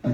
Hello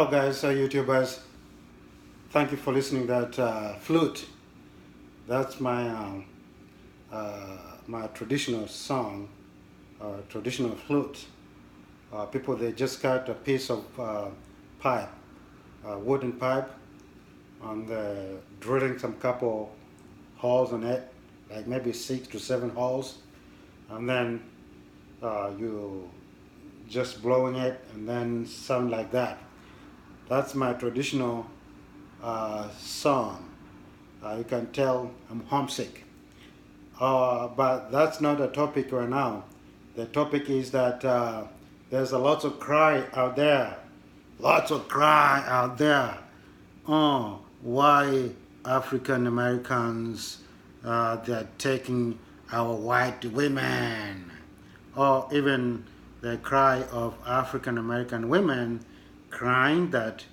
guys, YouTubers. Thank you for listening to that flute. That's my traditional song, traditional flute. People, they just cut a piece of pipe, wooden pipe, and they're drilling some couple holes in it, like maybe 6 to 7 holes, and then you just blowing it and then sound like that. That's my traditional song. You can tell I'm homesick. But that's not the topic right now. The topic is that there's a lot of cry out there. Lots of cry out there. Oh, why African Americans they're taking our white women. Or even the cry of African American women crying that,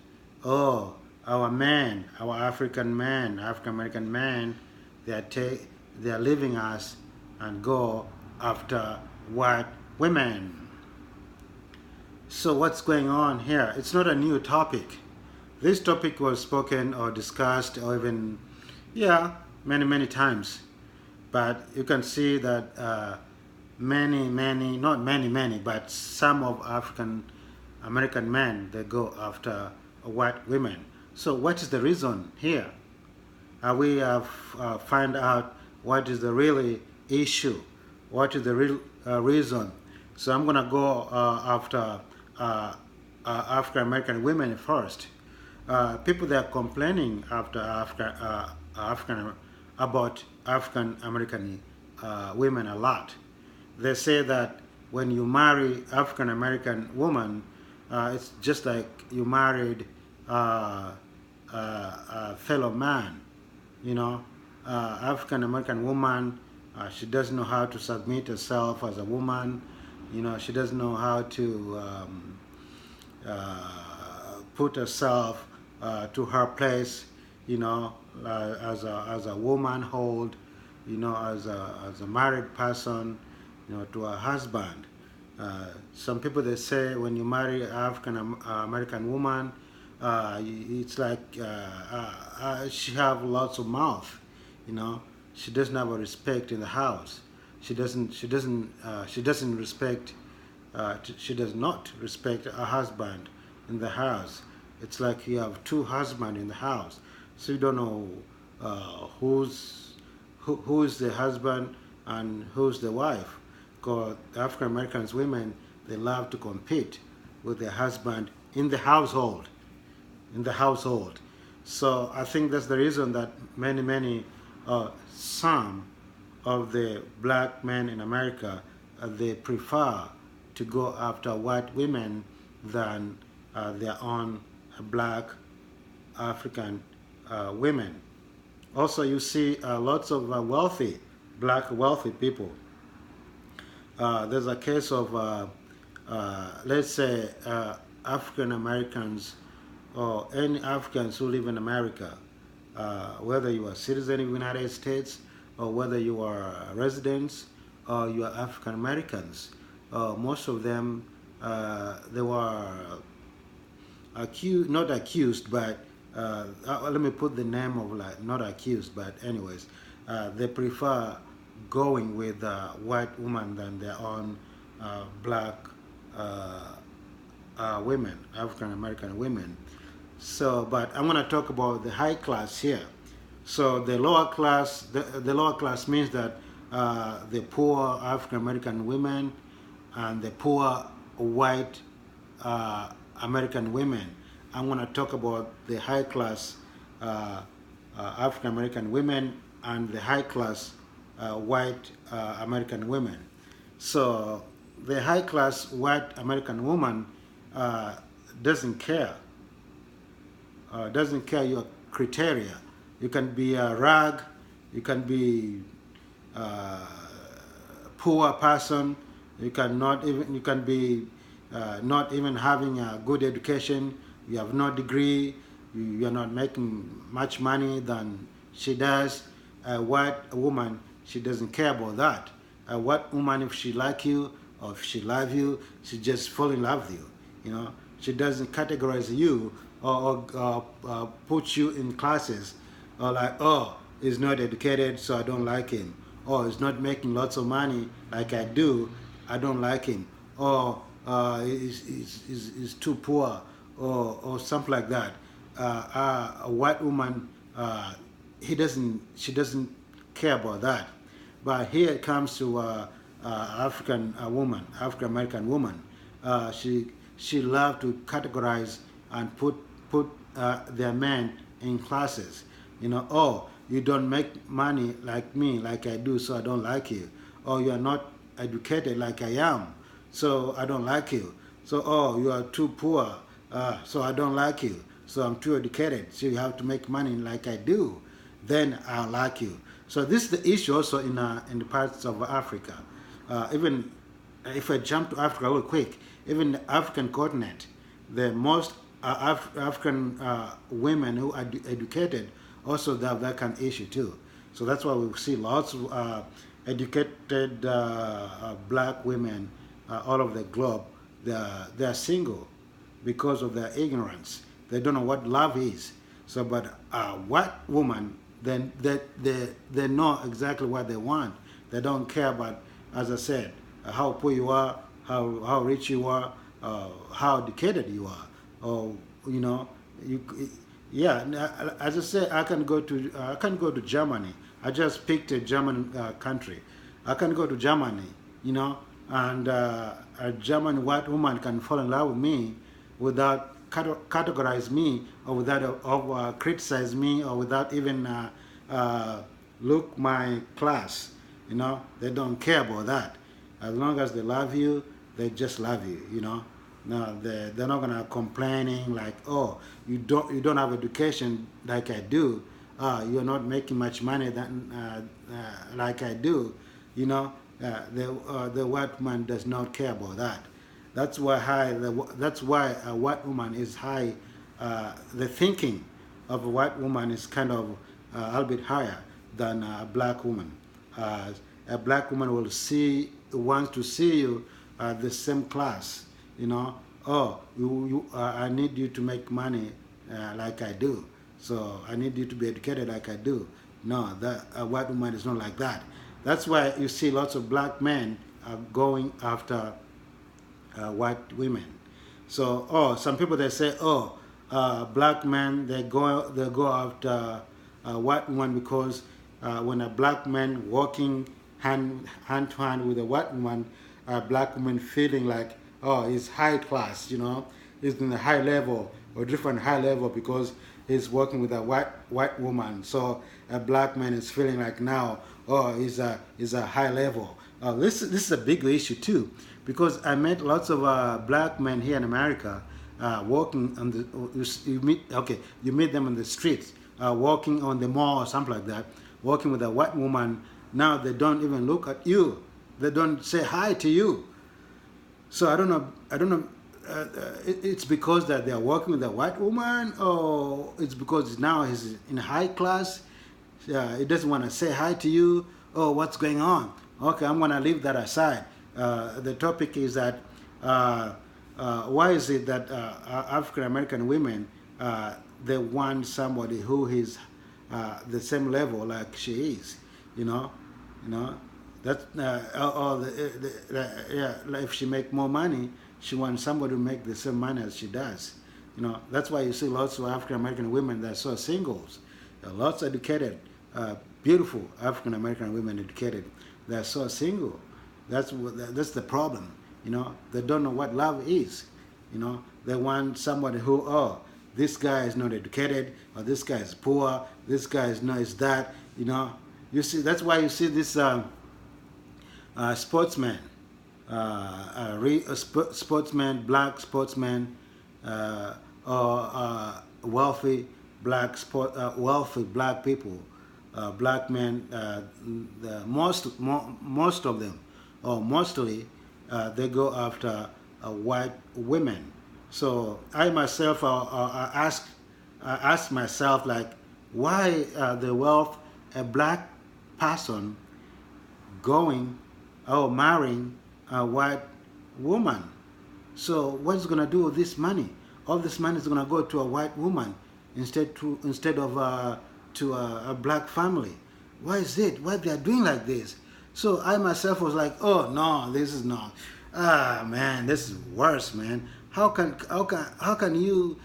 oh, our men, our African American men, they're leaving us and go after white women. So what's going on here? It's not a new topic. This topic was spoken or discussed or even, many times. But you can see that not many, but some of African American men, they go after white women. So what is the reason here? We have find out what is the really issue, what is the real reason. So I'm gonna go after African American women first. People, they are complaining after about African American women a lot. They say that when you marry African American woman, it's just like you married a fellow man, African American woman. She doesn't know how to submit herself as a woman. She doesn't know how to put herself to her place, as a womanhood, as a married person, to a husband. Some people, they say when you marry an African American woman, it's like she have lots of mouth, She doesn't have a respect in the house. She does not respect her husband in the house. It's like you have two husbands in the house, so you don't know who's the husband and who's the wife. Because African Americans women, they love to compete with their husband in the household. So I think that's the reason that many some of the black men in America, they prefer to go after white women than their own black African women. Also, you see lots of wealthy, black wealthy people. There's a case of, let's say, African Americans or any Africans who live in America, whether you are a citizen of the United States or whether you are residents or you are African Americans. Most of them, they were accused, not accused, but let me put the name of, like, not accused, but anyways, they prefer going with white women than their own black women, African American women. So, but I'm going to talk about the high class here. So the lower class, the lower class means that the poor African American women and the poor white American women. I'm going to talk about the high class African American women and the high class white American women. So the high class white American woman doesn't care your criteria. You can be a rag, you can be a poor person, you can be not even having a good education, you have no degree, you're not making much money than she does. A white woman, she doesn't care about that. A white woman, if she like you or if she love you, she just fall in love with you. You know, she doesn't categorize you or put you in classes or like, oh, he's not educated, so I don't like him. Or he's not making lots of money like I do, I don't like him. Or he's too poor, or something like that. A white woman, she doesn't care about that. But here it comes to African woman, African American woman. She loves to categorize and put their men in classes. You know, oh, you don't make money like me, like I do, so I don't like you. Or you are not educated like I am, so I don't like you. So, oh, you are too poor, so I don't like you. So I'm too educated, so you have to make money like I do, then I'll like you. So this is the issue also in the parts of Africa. Even if I jump to Africa real quick, even the African continent, the most African women who are educated also have that kind of issue too. So that's why we see lots of educated black women all over the globe. They are single because of their ignorance. They don't know what love is. So, but a white woman, then they know exactly what they want. They don't care about, as I said, how poor you are, how rich you are, how educated you are, or you know, yeah. As I said, I can go to Germany. I just picked a German country. I can go to Germany, you know, and a German white woman can fall in love with me without categorize me or without criticize me or without even look my class. You know, they don't care about that. As long as they love you, they just love you. You know, no, they're not gonna complaining like, oh, you don't have education like I do. You're not making much money than like I do. You know, the white man does not care about that. That's why a white woman is high. The thinking of a white woman is kind of a little bit higher than a black woman. A black woman wants to see you the same class. You know, oh, I need you to make money like I do. So I need you to be educated like I do. No, a white woman is not like that. That's why you see lots of black men going after white women. So, oh, some people they say, oh, black men they go after white woman because when a black man walking hand to hand with a white woman, a black woman feeling like, oh, he's high class, you know, he's in a high level or different high level because he's working with a white woman. So a black man is feeling like now, oh, he's a high level. This is a big issue too, because I met lots of black men here in America walking on the you meet them on the streets, walking on the mall or something like that, walking with a white woman. Now they don't even look at you, they don't say hi to you. So I don't know. It's because that they are working with a white woman, or it's because now he's in high class. He doesn't want to say hi to you. Oh, what's going on? Okay, I'm gonna leave that aside. The topic is that why is it that African American women they want somebody who is the same level like she is, you know, you know that or yeah, like if she make more money, she wants somebody to make the same money as she does. That's why you see lots of African American women that are so singles. Lots of educated, beautiful African American women educated. They're so single. That's the problem. They don't know what love is. They want somebody who, oh, this guy is not educated, or this guy is poor, this guy is not is that. You see, that's why you see this sportsman, sportsman, black sportsman, or wealthy black people, black men. Most of them, or mostly, they go after white women. So I myself, I ask myself, like, why the wealth a black person going or marrying a white woman? So what's gonna do with this money? All this money is gonna go to a white woman instead of to a black family. Why is it? Why they are doing like this? So I myself was like, oh no, this is not. Ah man, this is worse, man. How can you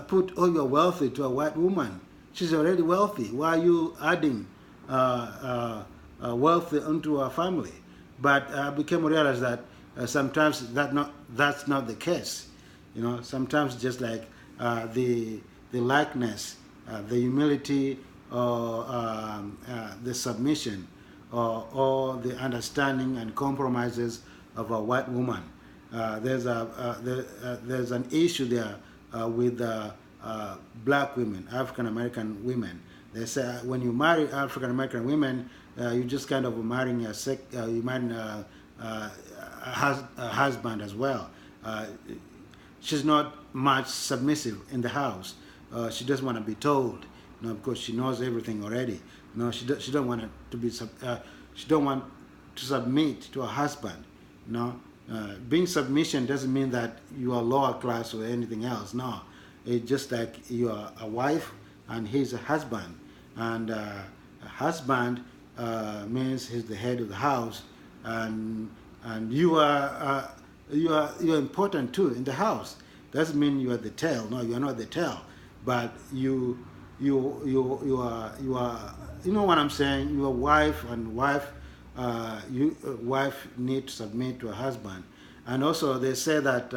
put all your wealthy to a white woman? She's already wealthy. Why are you adding wealthy into her family? But I became to realize that sometimes that's not the case. Sometimes just like the likeness, the humility, or the submission, or the understanding and compromises of a white woman. There's an issue there with black women, African American women. They say when you marry African American women, you just kind of marrying you marrying a husband as well. She's not much submissive in the house. She doesn't want to be told, because she knows everything already. She don't want to be she don't want to submit to a husband. Being submission doesn't mean that you are lower class or anything else. No, it's just like you are a wife and he's a husband, and a husband means he's the head of the house, and you're important too in the house. Doesn't mean you are the tail. No, you are not the tail, but you are you know what I'm saying. Your wife and wife. Wife need to submit to a husband, and also they say that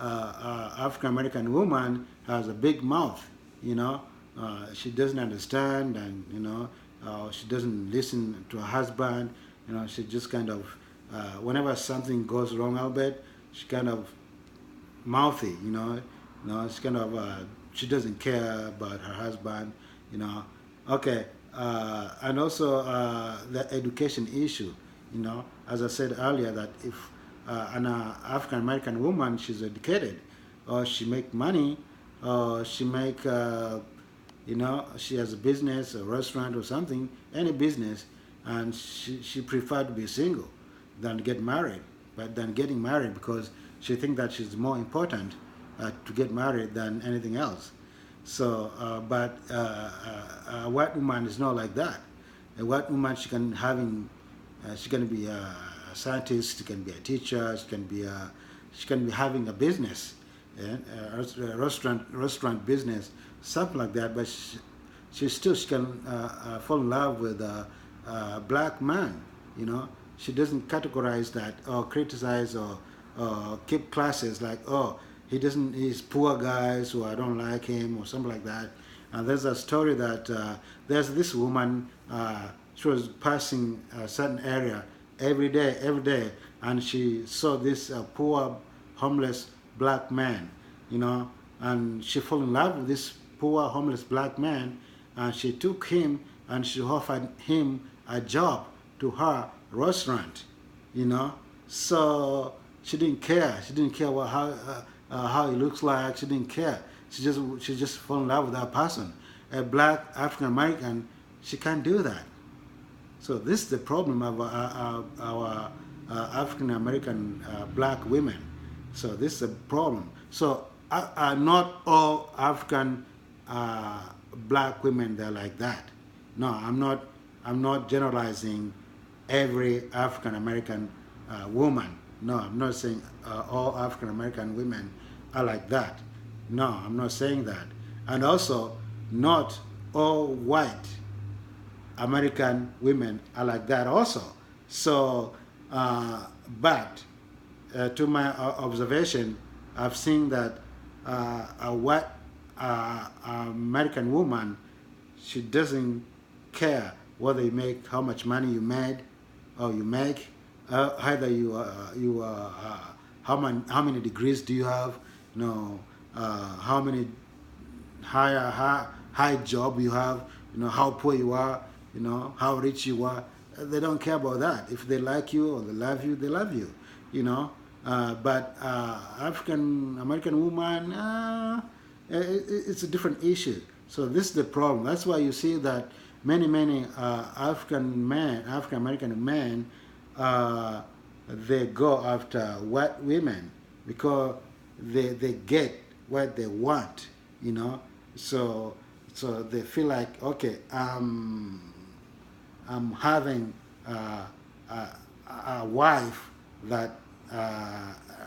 African American woman has a big mouth. She doesn't understand, and she doesn't listen to her husband. She just kind of whenever something goes wrong, Albert, she kind of mouthy. She kind of she doesn't care about her husband. Okay. And also the education issue. As I said earlier, that if an African American woman, she's educated, or she make money, or she make, she has a business, a restaurant or something, any business, and she prefer to be single than get married, than getting married, because she think that she's more important to get married than anything else. So, but a white woman is not like that. A white woman, she can be a scientist, she can be a teacher, she can be having a business, a restaurant business, something like that. But she can fall in love with a black man. She doesn't categorize that or criticize or keep classes like, oh, he's poor guys, or I don't like him, or something like that. And there's a story that there's this woman, she was passing a certain area every day, and she saw this poor, homeless black man, you know, and she fell in love with this poor, homeless black man, and she took him and she offered him a job to her restaurant, you know. So she didn't care. She didn't care how he looks like. She didn't care. She just fell in love with that person. A black African American, she can't do that. So this is the problem of our African American black women. So this is a problem. So not all African black women they're like that. No, I'm not. I'm not generalizing every African American woman. No, I'm not saying all African American women are like that. No, I'm not saying that. And also, not all white American women are like that also. So, but to my observation, I've seen that a white American woman, she doesn't care whether you make, how much money you made or you make, either how many degrees do you have, you know, how many high job you have, you know, how poor you are, you know, how rich you are. They don't care about that. If they like you or they love you, you know. But African American woman, it's a different issue. So this is the problem. That's why you see that many African American men, they go after white women because they get what they want, you know. So they feel like, okay, I'm having a wife that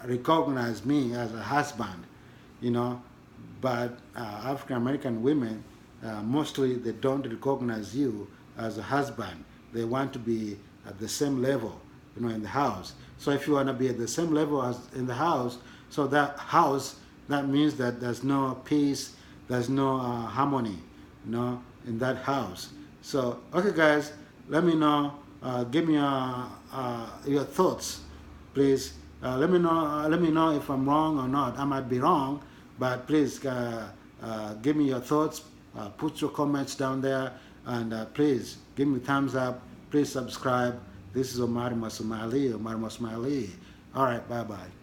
recognize me as a husband, you know. But African American women, mostly they don't recognize you as a husband. They want to be at the same level, you know, in the house. So if you want to be at the same level as in the house, so that means that there's no peace, there's no harmony, you know, in that house. So okay, guys, let me know. Give me your thoughts, please. Let me know if I'm wrong or not. I might be wrong, but please give me your thoughts. Put your comments down there, and please give me thumbs up. Please subscribe. This is Omar Masumali. All right, bye bye.